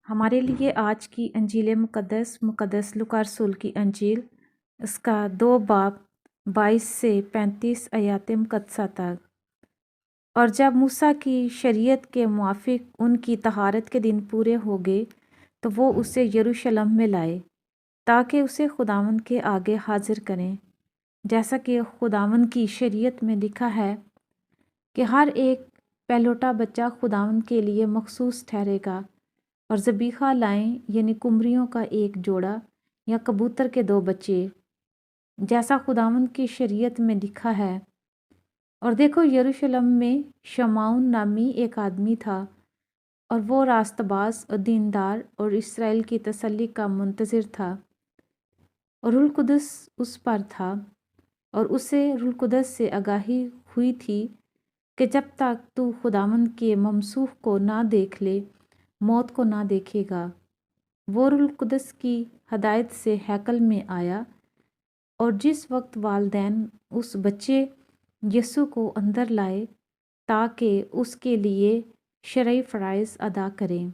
ہمارے لیے آج کی انجیل مقدس لوکا رسول کی انجیل، اس کا 2 باب 22 سے 35 آیات مقدسہ تک۔ اور جب موسیٰ کی شریعت کے موافق ان کی طہارت کے دن پورے ہو گئے تو وہ اسے یروشلم میں لائے تاکہ اسے خداوند کے آگے حاضر کریں، جیسا کہ خداوند کی شریعت میں لکھا ہے کہ ہر ایک پہلوٹا بچہ خداوند کے لیے مخصوص ٹھہرے گا، اور ذبیحہ لائیں، یعنی قمریوں کا ایک جوڑا یا کبوتر کے 2 بچے، جیسا خداوند کی شریعت میں لکھا ہے۔ اور دیکھو، یروشلم میں شمعون نامی ایک آدمی تھا، اور وہ راست باز اور دیندار اور اسرائیل کی تسلی کا منتظر تھا، اور روح القدس اس پر تھا، اور اسے روح القدس سے آگاہی ہوئی تھی کہ جب تک تو خداوند کے ممسوح کو نہ دیکھ لے، موت کو نہ دیکھے گا۔ وہ روح القدس کی ہدایت سے ہیکل میں آیا، اور جس وقت والدین اس بچے یسوع کو اندر لائے تاکہ اس کے لیے شرعی فرائض ادا کریں،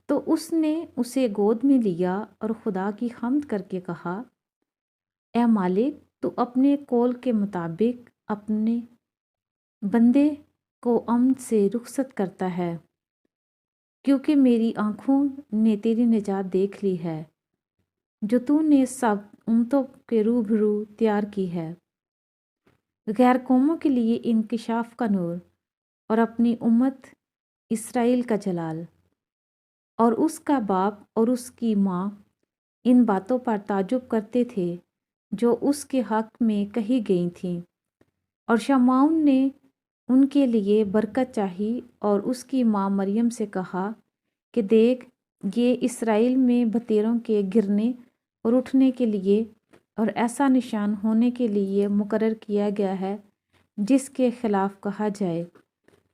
تو اس نے اسے گود میں لیا اور خدا کی حمد کر کے کہا، اے مالک، تو اپنے قول کے مطابق اپنے بندے کو امن سے رخصت کرتا ہے، کیونکہ میری آنکھوں نے تیری نجات دیکھ لی ہے، جو تو نے سب امتوں کے روبرو تیار کی ہے، غیر قوموں کے لیے انکشاف کا نور اور اپنی امت اسرائیل کا جلال۔ اور اس کا باپ اور اس کی ماں ان باتوں پر تعجب کرتے تھے جو اس کے حق میں کہی گئی تھیں، اور شمعون نے ان کے لیے برکت چاہی، اور اس کی ماں مریم سے کہا کہ دیکھ، یہ اسرائیل میں بتیروں کے گرنے اور اٹھنے کے لیے اور ایسا نشان ہونے کے لیے مقرر کیا گیا ہے جس کے خلاف کہا جائے،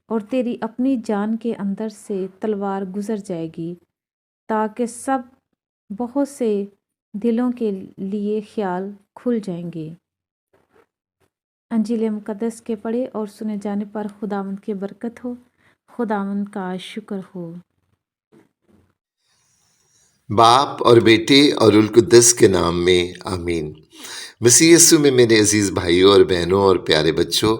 اور تیری اپنی جان کے اندر سے تلوار گزر جائے گی، تاکہ سب بہت سے دلوں کے لیے خیال کھل جائیں گے۔ انجیل مقدس کے پڑھے اور سنے جانے پر خداوند کی برکت ہو، خداوند کا شکر ہو۔ باپ اور بیٹے اور روح القدس کے نام میں آمین۔ مسیح یسوع میں میرے عزیز بھائیوں اور بہنوں اور پیارے بچوں،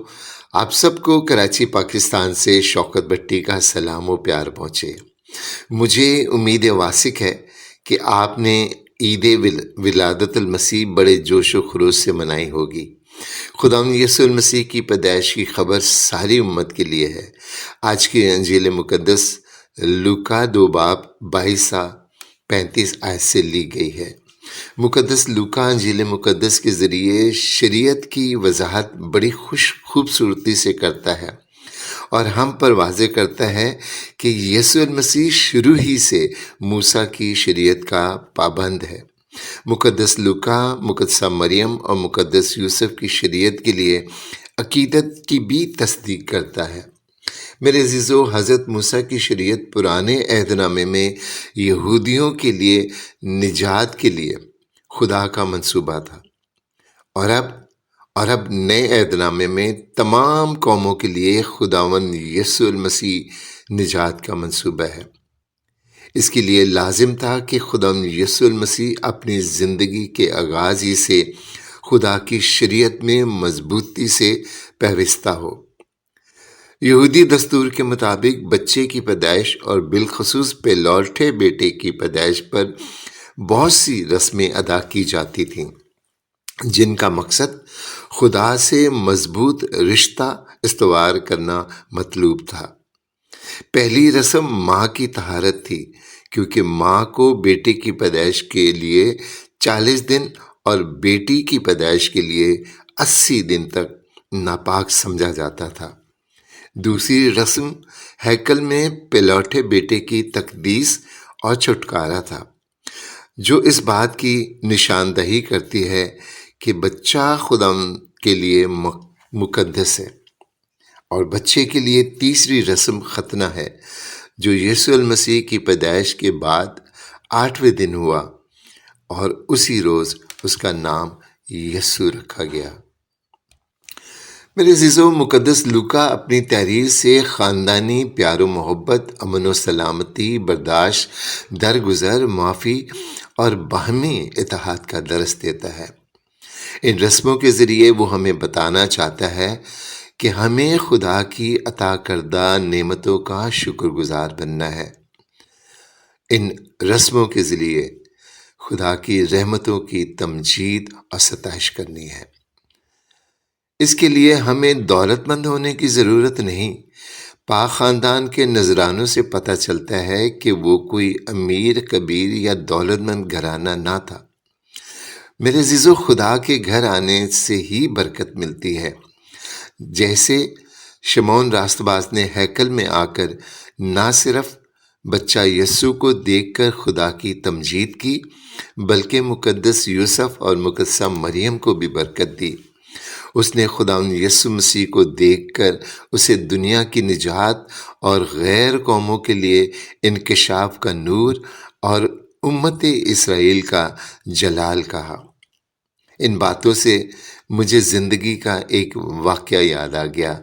آپ سب کو کراچی پاکستان سے شوکت بھٹی کا سلام و پیار پہنچے۔ مجھے امید واثق ہے کہ آپ نے عید ولادت المسیح بڑے جوش و خروش سے منائی ہوگی۔ خداوند یسوع المسیح کی پیدائش کی خبر ساری امت کے لیے ہے۔ آج کی انجیل مقدس لوکا 2 باب 22 35 آیت سے لی گئی ہے۔ مقدس لوکا انجیل مقدس کے ذریعے شریعت کی وضاحت بڑی خوبصورتی سے کرتا ہے، اور ہم پر واضح کرتا ہے کہ یسوع المسیح شروع ہی سے موسیٰ کی شریعت کا پابند ہے۔ مقدس لوکا مقدسہ مریم اور مقدس یوسف کی شریعت کے لیے عقیدت کی بھی تصدیق کرتا ہے۔ میرے عزیزو، حضرت موسیٰ کی شریعت پرانے عہد نامے میں یہودیوں کے لیے نجات کے لیے خدا کا منصوبہ تھا، اور اب نئے عہد نامے میں تمام قوموں کے لیے خداوند یسوع المسیح نجات کا منصوبہ ہے۔ اس کے لیے لازم تھا کہ خداوند یسوع المسیح اپنی زندگی کے آغاز ہی سے خدا کی شریعت میں مضبوطی سے پیوستہ ہو۔ یہودی دستور کے مطابق بچے کی پیدائش اور بالخصوص پہلوٹے بیٹے کی پیدائش پر بہت سی رسمیں ادا کی جاتی تھیں، جن کا مقصد خدا سے مضبوط رشتہ استوار کرنا مطلوب تھا۔ پہلی رسم ماں کی طہارت تھی، کیونکہ ماں کو بیٹے کی پیدائش کے لیے 40 دن اور بیٹی کی پیدائش کے لیے 80 دن تک ناپاک سمجھا جاتا تھا۔ دوسری رسم ہیکل میں پہلوٹے بیٹے کی تقدیس اور چھٹکارا تھا، جو اس بات کی نشاندہی کرتی ہے کہ بچہ خدا کے لیے مقدس ہے۔ اور بچے کے لیے تیسری رسم ختنہ ہے، جو یسوع المسیح کی پیدائش کے بعد 8ویں دن ہوا، اور اسی روز اس کا نام یسوع رکھا گیا۔ میرے عزیزو، مقدس لوکا اپنی تحریر سے خاندانی پیار و محبت، امن و سلامتی، برداشت، درگزر، معافی اور باہمی اتحاد کا درس دیتا ہے۔ ان رسموں کے ذریعے وہ ہمیں بتانا چاہتا ہے کہ ہمیں خدا کی عطا کردہ نعمتوں کا شکر گزار بننا ہے۔ ان رسموں کے ذریعے خدا کی رحمتوں کی تمجید اور ستائش کرنی ہے۔ اس کے لیے ہمیں دولت مند ہونے کی ضرورت نہیں۔ پاک خاندان کے نذرانوں سے پتہ چلتا ہے کہ وہ کوئی امیر، کبیر یا دولت مند گھرانہ نہ تھا۔ میرے عزیزو، خدا کے گھر آنے سے ہی برکت ملتی ہے۔ جیسے شمعون راست باز نے ہیکل میں آ کر نہ صرف بچہ یسوع کو دیکھ کر خدا کی تمجید کی، بلکہ مقدس یوسف اور مقدسہ مریم کو بھی برکت دی۔ اس نے خداوند یسوع مسیح کو دیکھ کر اسے دنیا کی نجات اور غیر قوموں کے لیے انکشاف کا نور اور امت اسرائیل کا جلال کہا۔ ان باتوں سے مجھے زندگی کا ایک واقعہ یاد آ گیا۔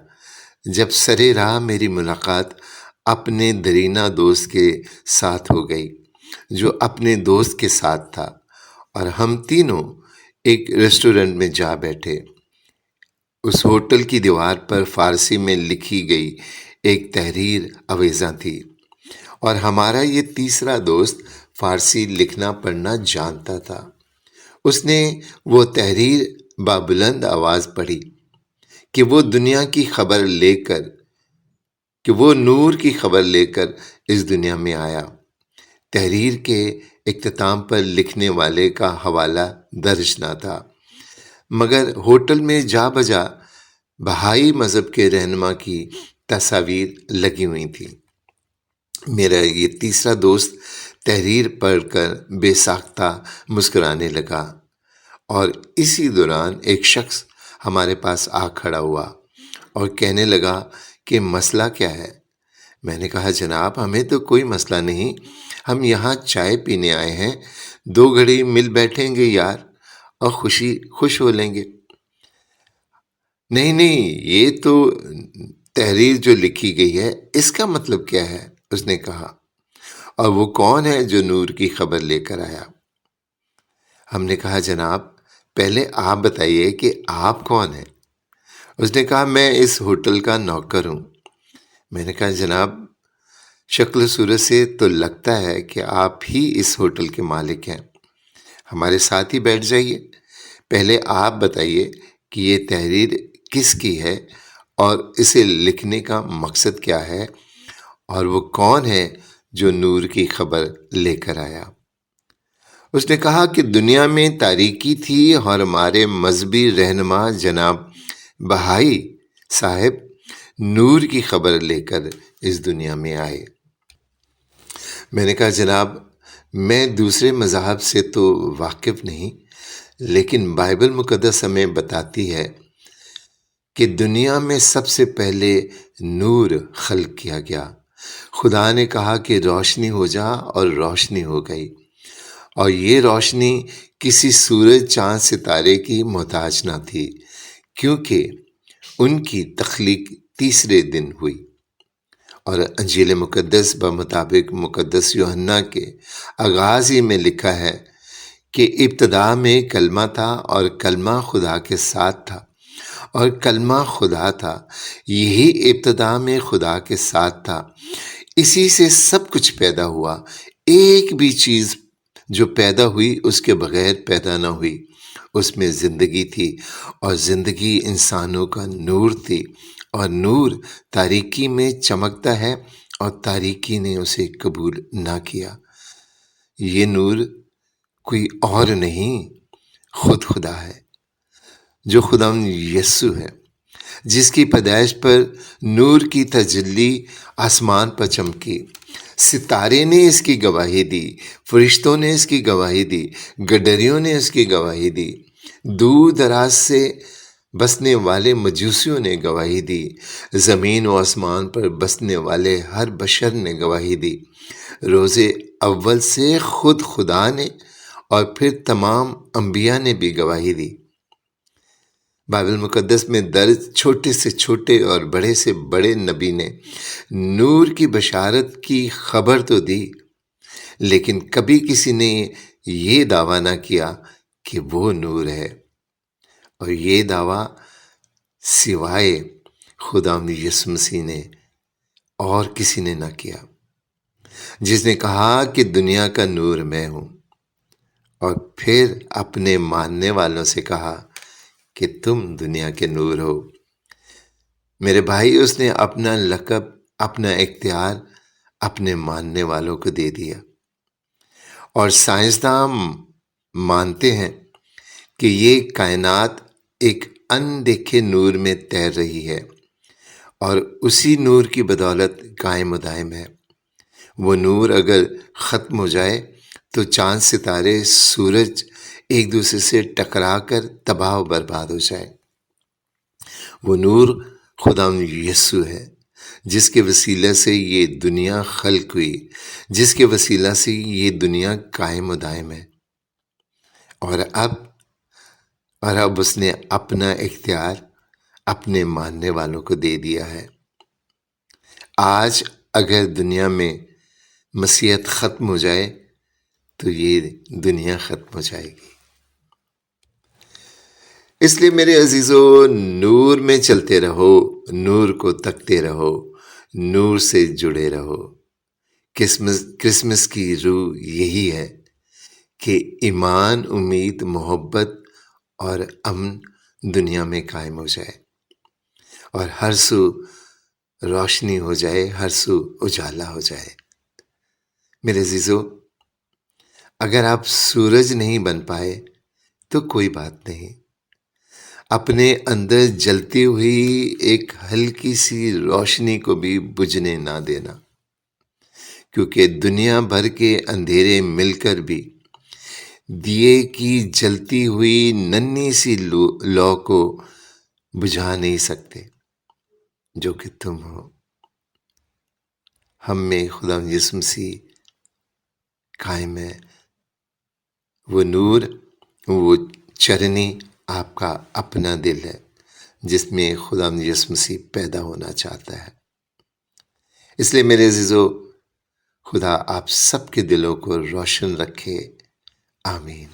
جب سرے راہ میری ملاقات اپنے درینہ دوست کے ساتھ ہو گئی، جو اپنے دوست کے ساتھ تھا، اور ہم تینوں ایک ریسٹورنٹ میں جا بیٹھے۔ اس ہوٹل کی دیوار پر فارسی میں لکھی گئی ایک تحریر آویزاں تھی، اور ہمارا یہ تیسرا دوست فارسی لکھنا پڑھنا جانتا تھا۔ اس نے وہ تحریر بابلند آواز پڑھی کہ وہ دنیا کی خبر لے کر کہ وہ نور کی خبر لے کر اس دنیا میں آیا۔ تحریر کے اختتام پر لکھنے والے کا حوالہ درج نہ تھا، مگر ہوٹل میں جا بجا بہائی مذہب کے رہنما کی تصاویر لگی ہوئی تھیں۔ میرا یہ تیسرا دوست تحریر پڑھ کر بے ساختہ مسکرانے لگا، اور اسی دوران ایک شخص ہمارے پاس آ کھڑا ہوا اور کہنے لگا کہ مسئلہ کیا ہے؟ میں نے کہا، جناب ہمیں تو کوئی مسئلہ نہیں، ہم یہاں چائے پینے آئے ہیں، 2 گھڑی مل بیٹھیں گے یار اور خوش ہو لیں گے۔ نہیں، یہ تو تحریر جو لکھی گئی ہے اس کا مطلب کیا ہے؟ اس نے کہا، اور وہ کون ہے جو نور کی خبر لے کر آیا؟ ہم نے کہا، جناب پہلے آپ بتائیے کہ آپ کون ہیں؟ اس نے کہا، میں اس ہوٹل کا نوکر ہوں۔ میں نے کہا، جناب شکل و صورت سے تو لگتا ہے کہ آپ ہی اس ہوٹل کے مالک ہیں، ہمارے ساتھ ہی بیٹھ جائیے۔ پہلے آپ بتائیے کہ یہ تحریر کس کی ہے اور اسے لکھنے کا مقصد کیا ہے، اور وہ کون ہے جو نور کی خبر لے کر آیا؟ اس نے کہا کہ دنیا میں تاریکی تھی اور ہمارے مذہبی رہنما جناب بہائی صاحب نور کی خبر لے کر اس دنیا میں آئے۔ میں نے کہا، جناب میں دوسرے مذاہب سے تو واقف نہیں، لیکن بائبل مقدس ہمیں بتاتی ہے کہ دنیا میں سب سے پہلے نور خلق کیا گیا۔ خدا نے کہا کہ روشنی ہو جا، اور روشنی ہو گئی، اور یہ روشنی کسی سورج، چاند، ستارے کی محتاج نہ تھی، کیونکہ ان کی تخلیق تیسرے دن ہوئی۔ اور انجیل مقدس بمطابق مقدس یوحنا کے آغاز ہی میں لکھا ہے کہ ابتدا میں کلمہ تھا، اور کلمہ خدا کے ساتھ تھا، اور کلمہ خدا تھا۔ یہی ابتدا میں خدا کے ساتھ تھا، اسی سے سب کچھ پیدا ہوا۔ ایک بھی چیز جو پیدا ہوئی اس کے بغیر پیدا نہ ہوئی۔ اس میں زندگی تھی، اور زندگی انسانوں کا نور تھی، اور نور تاریکی میں چمکتا ہے، اور تاریکی نے اسے قبول نہ کیا۔ یہ نور کوئی اور نہیں، خود خدا ہے، جو خداوند یسوع ہے، جس کی پیدائش پر نور کی تجلی آسمان پر چمکی۔ ستارے نے اس کی گواہی دی، فرشتوں نے اس کی گواہی دی، گڈریوں نے اس کی گواہی دی، دور دراز سے بسنے والے مجوسیوں نے گواہی دی، زمین و آسمان پر بسنے والے ہر بشر نے گواہی دی، روز اول سے خود خدا نے اور پھر تمام انبیاء نے بھی گواہی دی۔ بائبل مقدس میں درج چھوٹے سے چھوٹے اور بڑے سے بڑے نبی نے نور کی بشارت کی خبر تو دی، لیکن کبھی کسی نے یہ دعویٰ نہ کیا کہ وہ نور ہے، اور یہ دعویٰ سوائے خداوند یسوع مسیح نے اور کسی نے نہ کیا، جس نے کہا کہ دنیا کا نور میں ہوں، اور پھر اپنے ماننے والوں سے کہا کہ تم دنیا کے نور ہو۔ میرے بھائی، اس نے اپنا لقب، اپنا اختیار اپنے ماننے والوں کو دے دیا، اور سائنسداں مانتے ہیں کہ یہ کائنات ایک اندیکھے نور میں تیر رہی ہے، اور اسی نور کی بدولت قائم و دائم ہے۔ وہ نور اگر ختم ہو جائے تو چاند، ستارے، سورج ایک دوسرے سے ٹکرا کر تباہ و برباد ہو جائے۔ وہ نور خداوند یسوع ہے، جس کے وسیلے سے یہ دنیا خلق ہوئی، جس کے وسیلہ سے یہ دنیا قائم و دائم ہے، اور اب اس نے اپنا اختیار اپنے ماننے والوں کو دے دیا ہے۔ آج اگر دنیا میں مسیحیت ختم ہو جائے تو یہ دنیا ختم ہو جائے گی۔ اس لیے میرے عزیزو، نور میں چلتے رہو، نور کو تکتے رہو، نور سے جڑے رہو۔ کرسمس کی روح یہی ہے کہ ایمان، امید، محبت اور امن دنیا میں قائم ہو جائے، اور ہر سو روشنی ہو جائے، ہر سو اجالا ہو جائے۔ میرے عزیزو، اگر آپ سورج نہیں بن پائے تو کوئی بات نہیں، اپنے اندر جلتی ہوئی ایک ہلکی سی روشنی کو بھی بجھنے نہ دینا، کیونکہ دنیا بھر کے اندھیرے مل کر بھی دیے کی جلتی ہوئی ننھی سی لو کو بجھا نہیں سکتے جو کہ تم ہو۔ ہم میں خدا یسوع مسیح قائم ہے، وہ نور، وہ چرنی آپ کا اپنا دل ہے، جس میں خدا یسوع مسیح پیدا ہونا چاہتا ہے۔ اس لیے میرے عزیزو، خدا آپ سب کے دلوں کو روشن رکھے، آمین۔